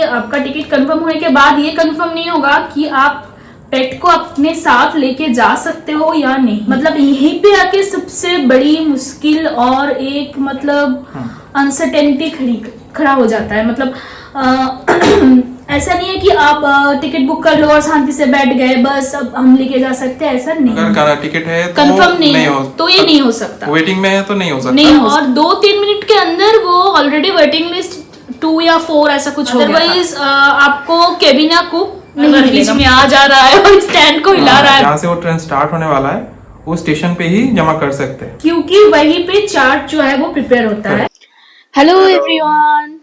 आपका ticket confirm होने के बाद ये कंफर्म नहीं होगा कि आप पेट को अपने साथ लेके जा सकते हो या नहीं। मतलब यहीं पे आके सबसे बड़ी मुश्किल और एक मतलब अनसर्टेनिटी खड़ा हो जाता है। मतलब ऐसा नहीं है कि आप टिकट बुक कर लो और शांति से बैठ गए बस अब हम लेके जा सकते हैं, ऐसा नहीं। अगर टिकट है तो कंफर्म नहीं हो तो ये नहीं हो सकता। वेटिंग में है तो नहीं हो सकता। नहीं, और 2-3 मिनट के अंदर वो ऑलरेडी वेटिंग लिस्ट 2 या 4 ऐसा कुछ हो गया। अदरवाइज आपको केबिन या कुक बीच में आ जा रहा है और स्टैंड को हिला रहा है। जहाँ से वो ट्रेन स्टार्ट होने वाला है वो स्टेशन पे ही जमा कर सकते हैं, क्योंकि वहीं पे चार्ट जो है वो प्रिपेयर होता है। हेलो एवरीवन,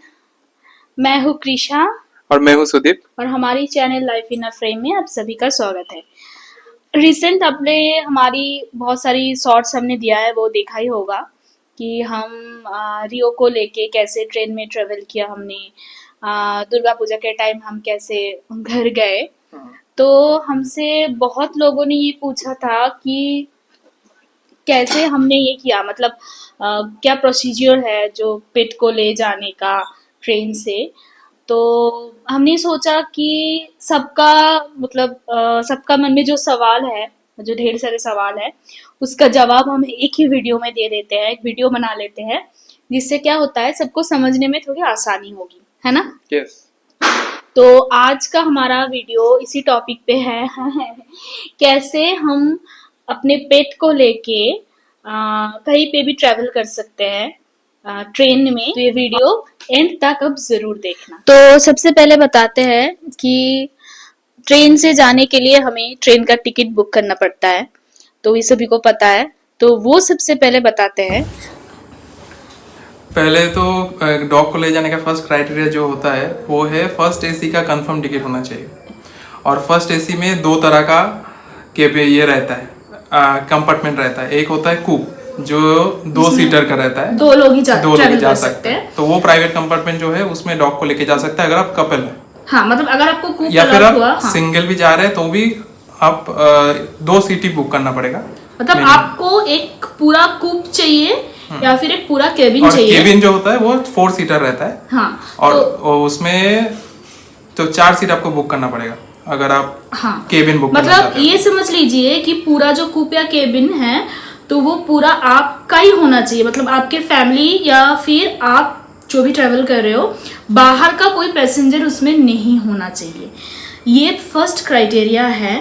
मैं हूँ कृषा और मैं हूँ सुदीप और हमारी channel life in a frame में आप सभी का स्वागत है। रिसेंट अपने हमारी बहुत सारी शॉर्ट्स हमने दिया है, वो देखा ही होगा कि हम रियो को लेके कैसे ट्रेन में ट्रेवल किया हमने। दुर्गा पूजा के टाइम हम कैसे घर गए। तो हमसे बहुत लोगों ने ये पूछा था कि कैसे हमने ये किया, मतलब क्या प्रोसीजर है जो पेट को ले जाने का ट्रेन से। तो हमने सोचा कि सबका मतलब सबका मन में जो सवाल है, जो ढेर सारे सवाल है, उसका जवाब हम एक ही वीडियो में दे देते हैं, एक वीडियो बना लेते हैं, जिससे क्या होता है सबको समझने में थोड़ी आसानी होगी, है ना? yes. तो आज का हमारा वीडियो इसी टॉपिक पे है कैसे हम अपने पेट को लेके कहीं पे भी ट्रैवल कर सकते हैं ट्रेन में। तो ये वीडियो एंड तक अब जरूर देखना। तो सबसे पहले बताते हैं कि ट्रेन से जाने के लिए हमें ट्रेन का टिकट बुक करना पड़ता है, तो ये सभी को पता है, तो वो सबसे पहले बताते हैं। पहले तो डॉग को ले जाने का फर्स्ट क्राइटेरिया जो होता है वो है फर्स्ट एसी का कंफर्म टिकट होना चाहिए। और फर्स्ट एसी में 2 तरह का ये रहता है, कंपार्टमेंट रहता है। एक होता है कूप जो 2 सीटर का रहता है, 2 लोग ही जा सकते हैं। तो वो प्राइवेट कंपार्टमेंट जो है उसमें डॉग को लेके जा सकता है अगर आप कपल है। हाँ, मतलब अगर आपको कूप या फिर आप हाँ। सिंगल भी जा रहे हैं तो भी आप 2 सीट ही बुक करना पड़ेगा। मतलब आपको एक पूरा कूप चाहिए या फिर एक पूरा केबिन चाहिए। केबिन जो होता है वो 4 सीटर रहता है। हाँ, और उसमें तो 4 सीट आपको बुक करना पड़ेगा अगर आप केबिन बुक करना चाहते हैं। मतलब ये समझ लीजिए कि पूरा जो कूप या केबिन है तो वो पूरा आपका ही होना चाहिए। मतलब आपके फैमिली या फिर आप जो भी ट्रेवल कर रहे हो, बाहर का कोई पैसेंजर उसमें नहीं होना चाहिए। ये फर्स्ट क्राइटेरिया है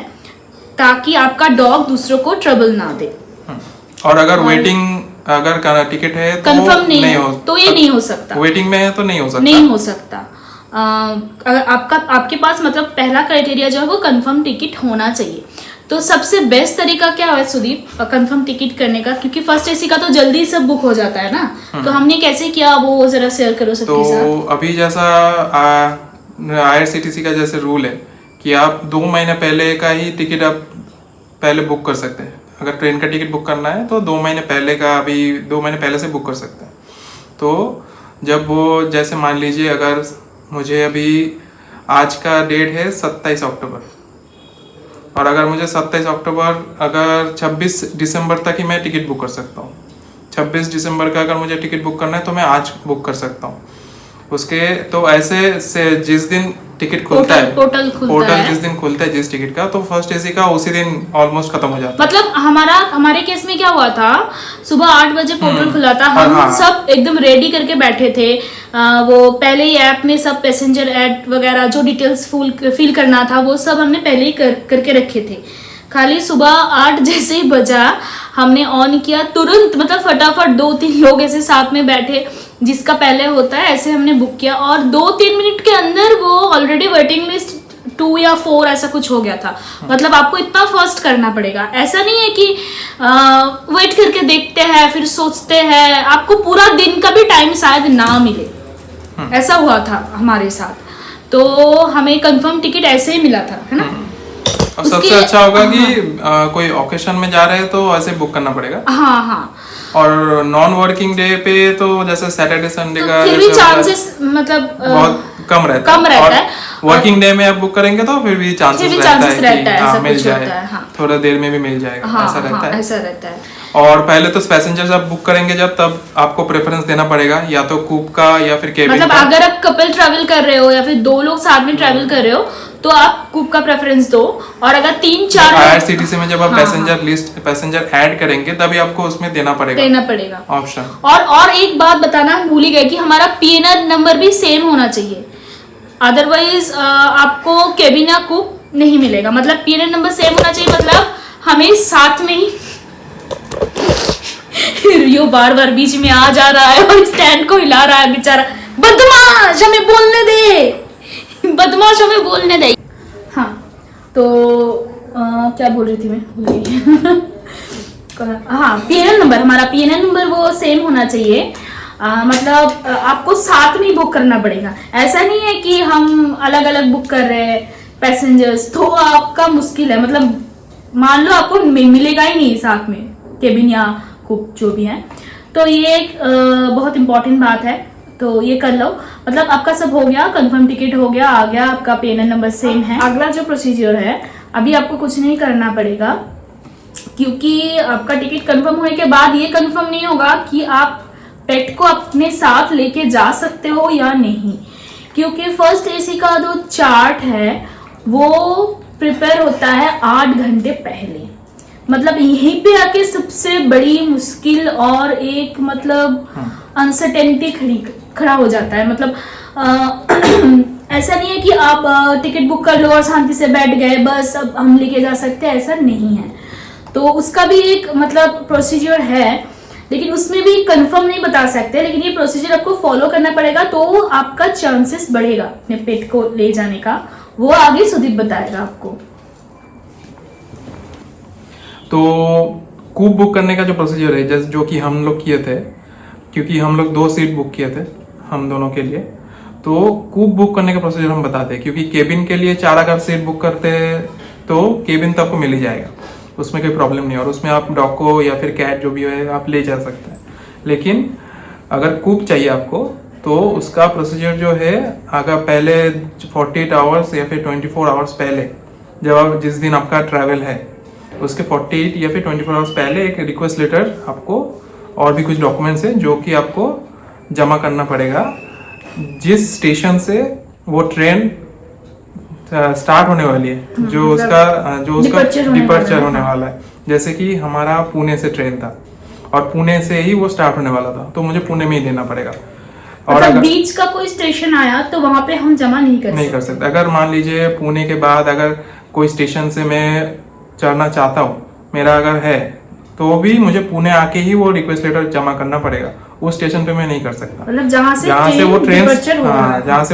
ताकि आपका डॉग दूसरों को ट्रबल ना दे। और अगर अगर टिकट है तो कंफर्म नहीं हो तो ये नहीं हो सकता। वेटिंग में है तो नहीं हो सकता। अगर आपके पास मतलब पहला क्राइटेरिया जो है वो कंफर्म टिकट होना चाहिए। तो सबसे बेस्ट तरीका क्या है सुदीप कंफर्म टिकट करने का? क्योंकि फर्स्ट एसी का तो जल्दी सब बुक हो जाता है ना, तो हमने कैसे किया वो जरा शेयर करो सबके साथ। तो अभी जैसा IRCTC का जैसे रूल है कि आप 2 महीने पहले का ही टिकट आप पहले बुक कर सकते हैं। अगर ट्रेन का टिकट बुक करना है तो 2 महीने पहले का, अभी 2 महीने पहले से बुक कर सकते हैं। तो जब वो जैसे मान लीजिए अगर मुझे अभी आज का डेट है 27 अक्टूबर और अगर मुझे 27 अक्टूबर अगर 26 दिसंबर तक ही मैं टिकट बुक कर सकता हूँ। 26 दिसंबर का अगर मुझे टिकट बुक करना है तो मैं आज बुक कर सकता हूँ उसके। तो ऐसे से जिस दिन टिकट खुलता है, पोर्टल जिस दिन खुलता है जिस टिकट का, तो फर्स्ट एसी का उसी दिन ऑलमोस्ट खत्म हो जाता है। मतलब हमारे केस में क्या हुआ था, सुबह 8 बजे पोर्टल खुला था, हम सब एकदम रेडी करके बैठे थे। वो पहले ही ऐप में सब पैसेंजर ऐड वगैरह जो डिटेल्स फिल करना था वो सब हमने पहले ही करके रखे थे। खाली सुबह 8 जैसे ही बजा हमने ऑन किया तुरंत, मतलब फटाफट 2-3 लोग ऐसे साथ में बैठे जिसका पहले होता है ऐसे हमने बुक किया और 2-3 मिनट के अंदर वो ऑलरेडी वेटिंग लिस्ट 2 या 4 ऐसा कुछ हो गया था। मतलब आपको इतना फास्ट करना पड़ेगा। ऐसा नहीं है कि वेट करके देखते हैं फिर सोचते हैं, आपको पूरा दिन का भी टाइम शायद ना मिले। ऐसा हुआ था हमारे साथ, तो हमें कंफर्म टिकट ऐसे ही मिला था, है ना। और सबसे अच्छा होगा कि कोई ओकेशन में जा रहे हैं तो ऐसे बुक करना पड़ेगा। हाँ। और नॉन वर्किंग डे पे तो जैसे सैटरडे संडे का फिर भी चांसेस मतलब बहुत कम रहता है। वर्किंग डे में आप बुक करेंगे तो फिर भी चांसेस रहता है कि मिल जाए, थोड़ा देर में भी मिल जाएगा। ऐसा रहता है। और पहले तो पैसेंजर्स आप बुक करेंगे जब, तब आपको प्रेफरेंस देना पड़ेगा या तो कूप का या फिर केबिन मतलब का। अगर आप कपल ट्रैवल कर रहे हो या फिर 2 लोग साथ में ट्रैवल कर रहे हो तो आप कूप का प्रेफरेंस दो, और अगर 3-4 IRCTC में जब आप पैसेंजर ऐड करेंगे तभी आपको उसमें देना पड़ेगा ऑप्शन। और एक बात बताना भूल ही गए कि हमारा PNR नंबर भी सेम होना चाहिए, अदरवाइज आपको केबिन या कूप नहीं मिलेगा। मतलब PNR नंबर सेम होना चाहिए, मतलब हमें साथ में ही रियो बार बार बीच में आ जा रहा है और स्टैंड को हिला रहा है बेचारा। बदमाश, हमें बोलने दे, बदमाश हमें बोलने दे। हाँ तो क्या बोल रही थी मैं, भूल गई। हाँ, हमारा PNR नंबर वो सेम होना चाहिए। मतलब आपको साथ में बुक करना पड़ेगा। ऐसा नहीं है कि हम अलग अलग बुक कर रहे हैं पैसेंजर्स, तो आपका मुश्किल है। मतलब मान लो आपको मिलेगा ही नहीं साथ में केबिन या कूप जो भी है, तो ये एक बहुत इंपॉर्टेंट बात है, तो ये कर लो। मतलब आपका सब हो गया, कंफर्म टिकट हो गया, आ गया, आपका PNR नंबर सेम है। अगला जो प्रोसीजर है, अभी आपको कुछ नहीं करना पड़ेगा, क्योंकि आपका टिकट कंफर्म होने के बाद ये कंफर्म नहीं होगा कि आप पेट को अपने साथ लेके जा सकते हो या नहीं, क्योंकि फर्स्ट AC का जो चार्ट है वो प्रिपेयर होता है 8 घंटे पहले। मतलब यहीं पे आके सबसे बड़ी मुश्किल और एक मतलब अनसर्टेनिटी खड़ा हो जाता है। मतलब ऐसा नहीं है कि आप टिकट बुक कर लो और शांति से बैठ गए, बस अब हम लेके जा सकते हैं, ऐसा नहीं है। तो उसका भी एक मतलब प्रोसीजर है, लेकिन उसमें भी कंफर्म नहीं बता सकते, लेकिन ये प्रोसीजर आपको फॉलो करना पड़ेगा, तो आपका चांसेस बढ़ेगा अपने पेट को ले जाने का। वो आगे सुदीप बताएगा आपको। तो कूप बुक करने का जो प्रोसीजर है, जैसे जो कि हम लोग किए थे, क्योंकि हम लोग 2 सीट बुक किए थे हम दोनों के लिए, तो कूप बुक करने का प्रोसीजर हम बताते हैं। क्योंकि केबिन के लिए 4 अगर सीट बुक करते हैं तो केबिन तो आपको मिल ही जाएगा, उसमें कोई प्रॉब्लम नहीं है, और उसमें आप डॉग को या फिर कैट जो भी है आप ले जा सकते हैं। लेकिन अगर कूप चाहिए आपको, तो उसका प्रोसीजर जो है, अगर पहले 48 आवर्स या फिर 24 आवर्स पहले, जब आप जिस दिन आपका ट्रैवल है उसके 48 या फिर 24 आवर्स पहले एक रिक्वेस्ट लेटर आपको और भी कुछ डॉक्यूमेंट्स हैं जो कि आपको जमा करना पड़ेगा। जिस स्टेशन से वो ट्रेन स्टार्ट होने वाली है, जो उसका डिपर्चर होने वाला है, जैसे कि हमारा पुणे से ट्रेन था और पुणे से ही वो स्टार्ट होने वाला था, तो मुझे पुणे में ही देना पड़ेगा। और अगर बीच का कोई स्टेशन आया तो वहां पे हम जमा नहीं कर सकते। अगर मान लीजिए पुणे के बाद अगर कोई स्टेशन से मैं चढ़ना चाहता हूँ, मेरा अगर है, तो भी मुझे पुणे आके ही वो रिक्वेस्ट लेटर जमा करना पड़ेगा। उस स्टेशन पे मैं नहीं कर सकता। मतलब जहाँ से वो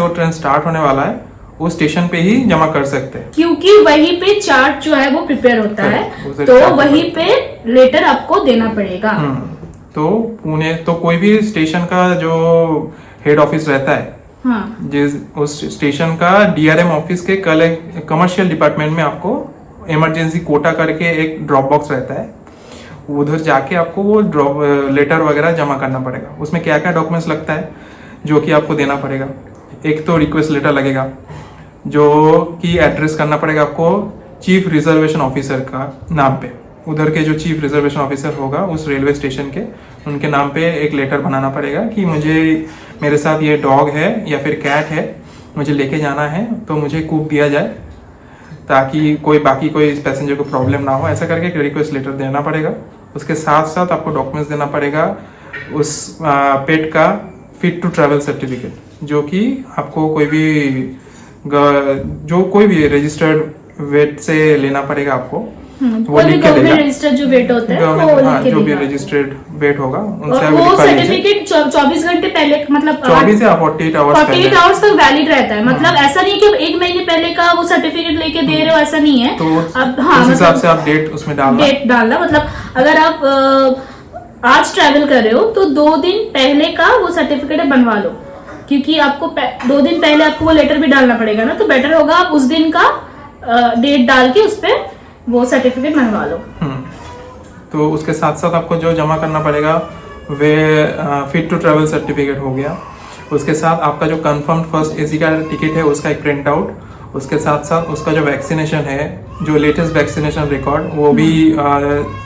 ट्रेन स्टार्ट होने वाला है उस स्टेशन पे ही जमा कर सकते हैं, क्योंकि वहीं पे चार्ट जो है वो प्रिपेयर होता है, तो वहीं पे लेटर आपको देना पड़ेगा। तो पुणे तो कोई भी स्टेशन का जो हेड ऑफिस रहता है, जिस उस स्टेशन का DRM ऑफिस के कमर्शियल डिपार्टमेंट में आपको इमरजेंसी कोटा करके एक ड्रॉप बॉक्स रहता है, उधर जाके आपको वो ड्रॉप लेटर वगैरह जमा करना पड़ेगा। उसमें क्या क्या डॉक्यूमेंट्स लगता है जो कि आपको देना पड़ेगा। एक तो रिक्वेस्ट लेटर लगेगा, जो कि एड्रेस करना पड़ेगा आपको चीफ रिजर्वेशन ऑफिसर का नाम पे। उधर के जो चीफ रिजर्वेशन ऑफिसर होगा उस रेलवे स्टेशन के, उनके नाम पे एक लेटर बनाना पड़ेगा कि मेरे साथ ये डॉग है या फिर कैट है, मुझे लेके जाना है, तो मुझे कूप दिया जाए ताकि कोई पैसेंजर को प्रॉब्लम ना हो। ऐसा करके एक रिक्वेस्ट लेटर देना पड़ेगा। उसके साथ साथ आपको डॉक्यूमेंट्स देना पड़ेगा उस पेट का फिट टू ट्रैवल सर्टिफिकेट, जो कि आपको कोई भी रजिस्टर्ड वेट से लेना पड़ेगा आपको। वो लिख के देगा, रजिस्टर्ड जो वेट होता है वो लिख के जो भी रजिस्टर्ड वेट होगा उनसे वो सर्टिफिकेट 24 घंटे पहले, मतलब 24 या 48 आवर्स तक वैलिड रहता है। मतलब ऐसा नहीं कि 1 महीने पहले का वो सर्टिफिकेट लेके दे रहे हो, ऐसा नहीं है। तो उस हिसाब से आप डेट उसमें डालना। मतलब अगर आप आज ट्रैवल कर रहे हो तो 2 दिन पहले का वो सर्टिफिकेट बनवा लो, क्योंकि आपको 2 दिन पहले आपको वो लेटर भी डालना पड़ेगा ना, तो बेटर होगा आप उस दिन का डेट डाल के उस पर वो सर्टिफिकेट मंगवा लो। तो उसके साथ साथ आपको जो जमा करना पड़ेगा वे फिट टू ट्रैवल सर्टिफिकेट हो गया। उसके साथ आपका जो कंफर्म फर्स्ट AC का टिकट है उसका एक प्रिंट आउट, उसके साथ साथ उसका जो वैक्सीनेशन है, जो लेटेस्ट वैक्सीनेशन रिकॉर्ड, वो भी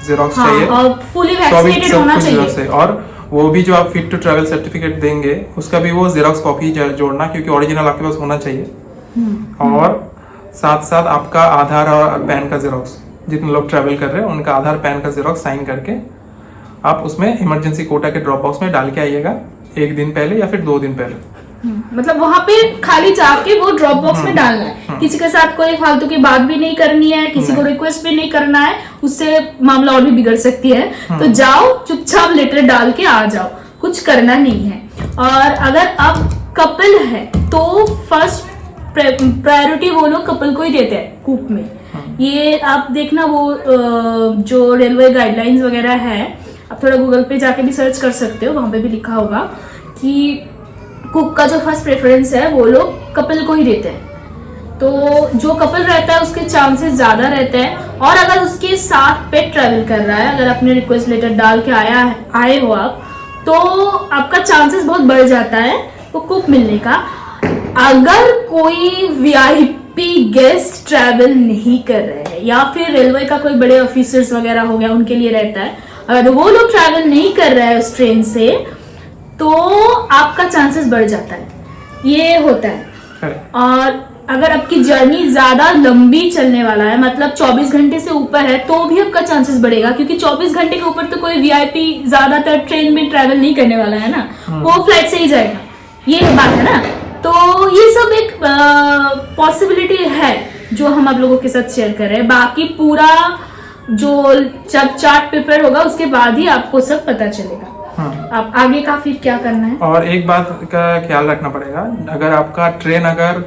जेरोक्स चाहिए। और फुली वैक्सीनेटेड होना चाहिए। और वो भी जो आप फिट टू ट्रैवल सर्टिफिकेट देंगे उसका भी वो जेरोक्स कॉपी जोड़ना, क्योंकि ओरिजिनल आपके पास होना चाहिए। और साथ साथ आपका आधार और पैन का जेरोक्स, जितने लोग ट्रैवल कर रहे हैं उनका आधार पैन का जेरोक्स साइन करके आप उसमें इमरजेंसी कोटा के ड्रॉप बॉक्स में डाल के आइएगा, 1 दिन पहले या फिर 2 दिन पहले। मतलब वहां पे खाली जाके वो ड्रॉप बॉक्स में डालना है। किसी के साथ कोई फालतू की बात भी नहीं करनी है, किसी को रिक्वेस्ट भी नहीं करना है, उससे मामला और भी बिगड़ सकती है। तो जाओ चुपचाप लेटर डाल के आ जाओ, कुछ करना नहीं है। और अगर आप कपल है तो फर्स्ट प्रायोरिटी वो लोग कपल को ही देते हैं कूप में। ये आप देखना, वो जो रेलवे गाइडलाइंस वगैरह है, आप थोड़ा गूगल पे जाके भी सर्च कर सकते हो, वहां पे भी लिखा होगा कि कुक का जो फर्स्ट प्रेफरेंस है वो लोग कपल को ही देते हैं। तो जो कपल रहता है उसके चांसेस ज्यादा रहते हैं। और अगर उसके साथ पेट ट्रैवल कर रहा है, अगर आपने रिक्वेस्ट लेटर डाल के आए हो आप, तो आपका चांसेस बहुत बढ़ जाता है वो कुक मिलने का। अगर कोई वीआईपी गेस्ट ट्रैवल नहीं कर रहे हैं या फिर रेलवे का कोई बड़े ऑफिसर्स वगैरह हो गया, उनके लिए रहता है, अगर वो लोग ट्रैवल नहीं कर रहे हैं उस ट्रेन से, तो आपका चांसेस बढ़ जाता है, ये होता है। और अगर आपकी जर्नी ज्यादा लंबी चलने वाला है, मतलब 24 घंटे से ऊपर है, तो भी आपका चांसेस बढ़ेगा, क्योंकि 24 घंटे के ऊपर तो कोई वीआईपी ज्यादातर ट्रेन में ट्रैवल नहीं करने वाला है ना, वो फ्लाइट से ही जाएगा, ये बात है ना। तो ये सब एक पॉसिबिलिटी है जो हम आप लोगों के साथ शेयर कर रहे हैं। बाकी पूरा जो जब चार्ट पेपर होगा उसके बाद ही आपको सब पता चलेगा। आप आगे का फिर क्या करना है। और एक बात का ख्याल रखना पड़ेगा, अगर आपका ट्रेन अगर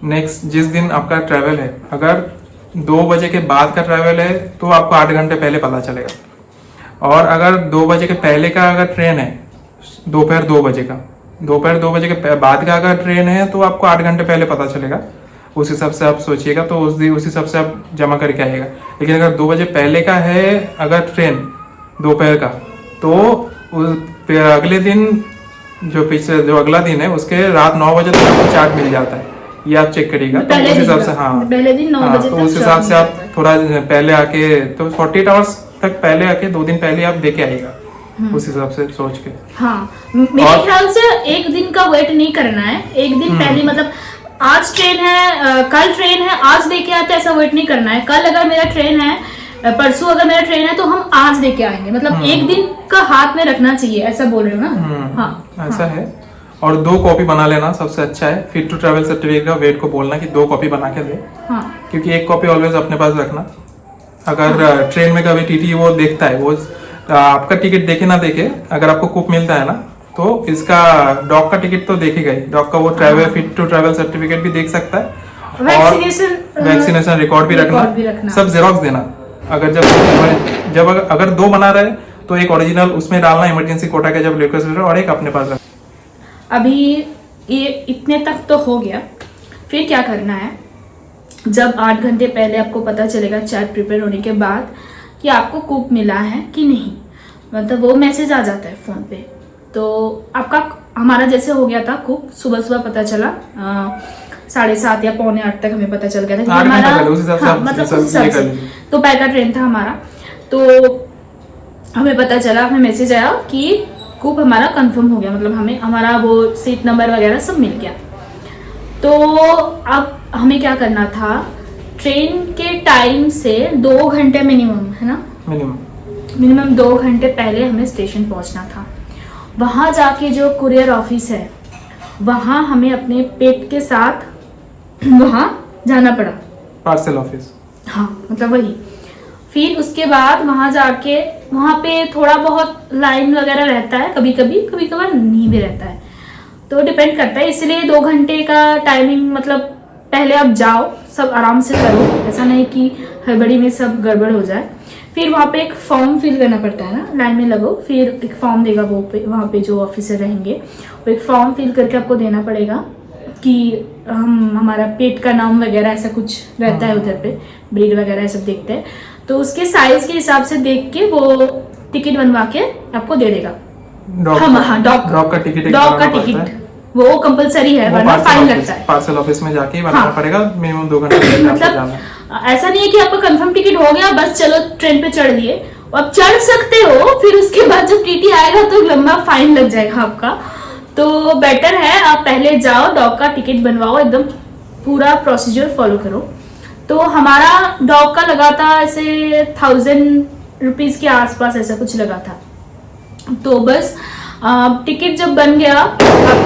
नेक्स्ट जिस दिन आपका ट्रैवल है, अगर 2 बजे के बाद का ट्रैवल है तो आपको 8 घंटे पहले पता चलेगा। और अगर 2 बजे के पहले का अगर ट्रेन है, दोपहर 2 बजे के बाद का अगर ट्रेन है तो आपको 8 घंटे पहले पता चलेगा। उस हिसाब से आप सोचिएगा, तो उस हिसाब से आप जमा करके आइएगा। लेकिन अगर 2 बजे पहले का है अगर ट्रेन दोपहर का, तो अगले दिन जो अगला दिन है उसके रात 9 बजे तक आपको चार्ट मिल जाता है, ये आप चेक करिएगा। तो उस हिसाब से पहले दिन 9 बजे तो उस हिसाब से आप थोड़ा पहले आके, तो 48 आवर्स तक पहले आके 2 दिन पहले आप देके आइएगा, उस हिसाब से सोच के। मेरे ख्याल से 1 दिन का वेट नहीं करना है, 1 दिन पहले, मतलब आज ट्रेन है, कल ट्रेन है, आज देके आते, ऐसा वेट नहीं करना है। कल अगर मेरा ट्रेन है, परसों अगर मेरा ट्रेन है, तो हम आज लेके आएंगे, मतलब 1 दिन का हाथ में रखना चाहिए, ऐसा बोल रहे हो ना। ऐसा है। और 2 कॉपी बना लेना सबसे अच्छा है। फिट टू ट्रैवल सर्टिफिकेट का वेट को बोलना कि 2 कॉपी बना के दे, क्योंकि 1 कॉपी ऑलवेज अपने पास रखना। अगर ट्रेन में कभी टीटी वो देखता है, वो आपका टिकट देखे ना देखे, अगर आपको कुप मिलता है ना, तो इसका डॉग का टिकट तो देखेगा ही, डॉग का वो travel fit to travel certificate भी देख सकता है, और वैक्सीनेशन रिकॉर्ड भी रखना, सब जेरोक्स देना। अगर 2 बना रहे तो एक ओरिजिनल उसमें डालना इमरजेंसी कोटा का जब रिक्वेस्ट लेटर, और एक अपने पास रखना। अभी ये इतने तक तो हो गया, फिर क्या करना है। जब 8 घंटे पहले आपको पता चलेगा चार्ट प्रिपेयर होने के बाद कि आपको कूप मिला है कि नहीं, मतलब वो मैसेज आ जाता है फ़ोन पे। तो आपका, हमारा जैसे हो गया था कूप, सुबह पता चला 7:30 या 7:45 तक हमें पता चल गया था, हमारा मतलब दोपहर का ट्रेन था हमारा। तो हमें पता चला, हमें मैसेज आया कि कूप हमारा कंफर्म हो गया, मतलब हमारा वो सीट नंबर वगैरह सब मिल गया। तो अब हमें क्या करना था, ट्रेन के टाइम से 2 घंटे मिनिमम, है ना, मिनिमम 2 घंटे पहले हमें स्टेशन पहुंचना था। वहां जाके जो कुरियर ऑफिस है, वहां हमें अपने पेट के साथ वहां जाना पड़ा, पार्सल ऑफिस, मतलब वही। फिर उसके बाद वहां जाके, वहां पे थोड़ा बहुत लाइन वगैरह रहता है, कभी कभार नहीं भी रहता है, तो डिपेंड करता है। इसलिए 2 घंटे का टाइमिंग, मतलब पहले आप जाओ, सब आराम से करो, ऐसा नहीं कि हड़बड़ी में सब गड़बड़ हो जाए। फिर वहाँ पे एक फॉर्म फिल करना पड़ता है ना, लाइन में लगो, फिर एक फॉर्म देगा वो वहाँ पे जो ऑफिसर रहेंगे, वो एक फॉर्म फिल करके आपको देना पड़ेगा कि हमारा पेट का नाम वगैरह ऐसा कुछ रहता है उधर पे, ब्रीड वगैरह सब देखते हैं। तो उसके साइज के हिसाब से देख के वो टिकट बनवा के आपको दे देगा। डॉग का टिकट वो कंपलसरी है, वरना फाइन लगता है। पार्सल ऑफिस में जाके ही बनाना हाँ। पड़ेगा, मिनिमम 2 घंटे पहले आपको जाना है। मतलब ऐसा नहीं है कि आपका कंफर्म टिकट हो गया बस चलो ट्रेन पे चढ़ लिए, अब चढ़ सकते हो, फिर उसके बाद जब टीटी आएगा तो लंबा फाइन लग जाएगा आपका। तो बेटर है आप पहले जाओ, डॉग का टिकट बनवाओ, एकदम पूरा प्रोसीजर फॉलो करो। तो हमारा डॉग का लगा था ऐसे 1000 रुपीज के आसपास ऐसा कुछ लगा था। तो बस टिकट जब बन गया, अब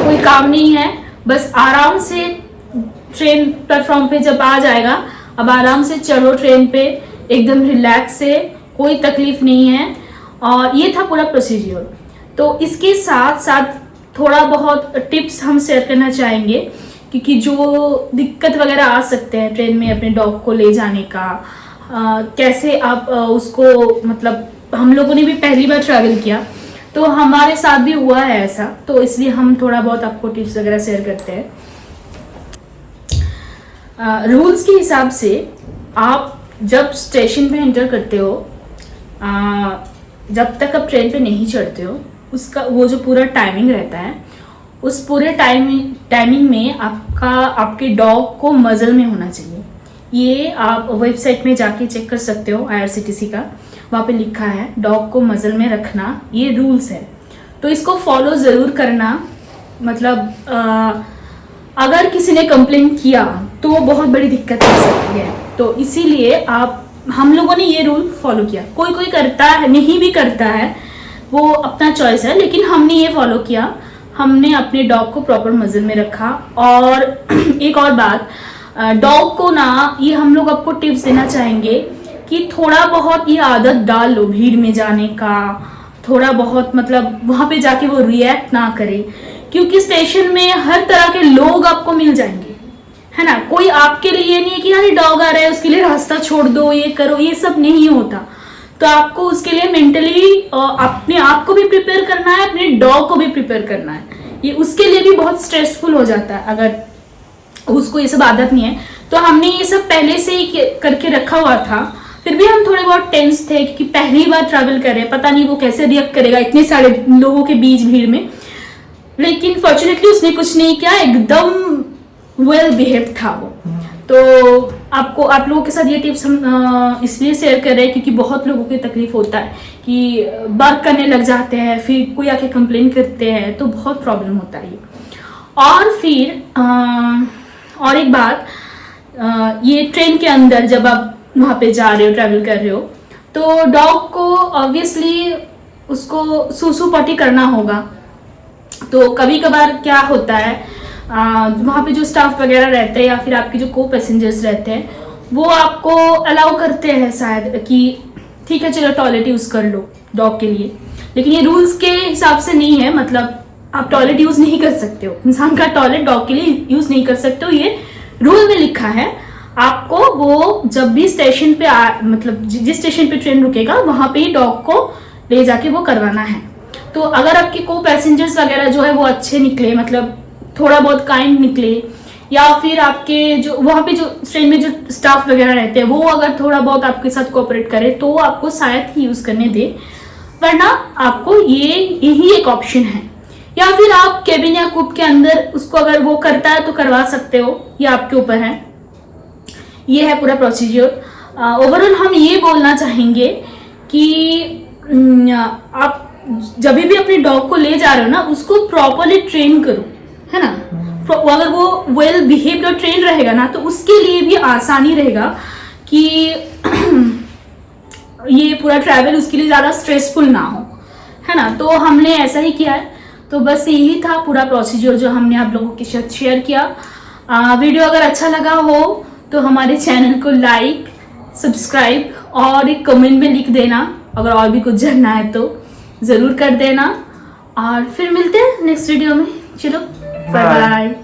कोई काम नहीं है, बस आराम से ट्रेन प्लेटफॉर्म पे जब आ जाएगा, अब आराम से चढ़ो ट्रेन पे, एकदम रिलैक्स से, कोई तकलीफ नहीं है। और ये था पूरा प्रोसीजर। तो इसके साथ साथ थोड़ा बहुत टिप्स हम शेयर करना चाहेंगे, क्योंकि जो दिक्कत वगैरह आ सकते हैं ट्रेन में अपने डॉग को ले जाने का, कैसे आप उसको, मतलब हम लोगों ने भी पहली बार ट्रैवल किया तो हमारे साथ भी हुआ है ऐसा, तो इसलिए हम थोड़ा बहुत आपको टिप्स वगैरह शेयर करते हैं। रूल्स के हिसाब से आप जब स्टेशन पे एंटर करते हो, जब तक आप ट्रेन पे नहीं चढ़ते हो, उसका वो जो पूरा टाइमिंग रहता है, उस पूरे टाइमिंग में आपके डॉग को मजल में होना चाहिए। ये आप वेबसाइट में जाके चेक कर सकते हो, IRCTC का, वहाँ पे लिखा है डॉग को मजल में रखना, ये रूल्स है। तो इसको फॉलो ज़रूर करना। मतलब अगर किसी ने कंप्लेन किया तो बहुत बड़ी दिक्कत हो सकती है, तो इसीलिए हम लोगों ने ये रूल फॉलो किया। कोई कोई करता है, नहीं भी करता है, वो अपना चॉइस है, लेकिन हमने ये फॉलो किया। हमने अपने डॉग को प्रॉपर मजल में रखा। और एक और बात, डॉग को ना, ये हम लोग आपको टिप्स देना चाहेंगे कि थोड़ा बहुत ये आदत डाल लो भीड़ में जाने का, थोड़ा बहुत, मतलब वहाँ पे जाके वो रिएक्ट ना करे, क्योंकि स्टेशन में हर तरह के लोग आपको मिल जाएंगे, है ना। कोई आपके लिए नहीं है कि यार डॉग आ रहा है उसके लिए रास्ता छोड़ दो, ये करो, ये सब नहीं होता। तो आपको उसके लिए मेंटली अपने आप को भी प्रिपेयर करना है, अपने डॉग को भी प्रिपेयर करना है। ये उसके लिए भी बहुत स्ट्रेसफुल हो जाता है अगर उसको ये सब आदत नहीं है। तो हमने ये सब पहले से ही करके रखा हुआ था, फिर भी हम थोड़े बहुत टेंस थे क्योंकि पहली बार ट्रैवल कर रहे हैं, पता नहीं वो कैसे रिएक्ट करेगा इतने सारे लोगों के बीच, भीड़ में। लेकिन फॉर्चुनेटली उसने कुछ नहीं किया, एकदम वेल बिहेव था वो। तो आप लोगों के साथ ये टिप्स हम इसलिए शेयर कर रहे हैं क्योंकि बहुत लोगों की तकलीफ होता है कि बात करने लग जाते हैं, फिर कोई आके कंप्लेन करते हैं, तो बहुत प्रॉब्लम होता है ये। और फिर और एक बात, ये ट्रेन के अंदर जब आप वहाँ पे जा रहे हो, ट्रैवल कर रहे हो, तो डॉग को ऑब्वियसली उसको सूसू पॉटी करना होगा। तो कभी कभार क्या होता है, वहाँ पे जो स्टाफ वगैरह रहते हैं या फिर आपके जो को पैसेंजर्स रहते हैं, वो आपको अलाउ करते हैं शायद कि ठीक है चलो टॉयलेट यूज़ कर लो डॉग के लिए, लेकिन ये रूल्स के हिसाब से नहीं है। मतलब आप टॉयलेट यूज़ नहीं कर सकते हो, इंसान का टॉयलेट डॉग के लिए यूज़ नहीं कर सकते हो, ये रूल में लिखा है। आपको वो जब भी स्टेशन पे मतलब जिस स्टेशन पे ट्रेन रुकेगा वहाँ पे ही डॉग को ले जाके वो करवाना है। तो अगर आपके को पैसेंजर्स वगैरह जो है वो अच्छे निकले, मतलब थोड़ा बहुत काइंड निकले, या फिर आपके जो वहाँ पे जो ट्रेन में जो स्टाफ वगैरह रहते हैं वो अगर थोड़ा बहुत आपके साथ कोऑपरेट करे तो आपको शायद ही यूज़ करने दे, वरना आपको यही एक ऑप्शन है। या फिर आप केबिन या कूप के अंदर उसको अगर वो करता है तो करवा सकते हो, ये आपके ऊपर है। ये है पूरा प्रोसीजर। ओवरऑल हम ये बोलना चाहेंगे कि आप जब भी अपने डॉग को ले जा रहे हो ना, उसको प्रॉपरली ट्रेन करो, है ना। अगर वो वेल बिहेव्ड और ट्रेन रहेगा ना, तो उसके लिए भी आसानी रहेगा कि ये पूरा ट्रैवल उसके लिए ज़्यादा स्ट्रेसफुल ना हो, है ना। तो हमने ऐसा ही किया है। तो बस यही था पूरा प्रोसीजर जो हमने आप लोगों के साथ शेयर किया। वीडियो अगर अच्छा लगा हो तो हमारे चैनल को लाइक, सब्सक्राइब और एक कमेंट में लिख देना। अगर और भी कुछ जानना है तो ज़रूर कर देना। और फिर मिलते हैं नेक्स्ट वीडियो में। चलो बाय बाय।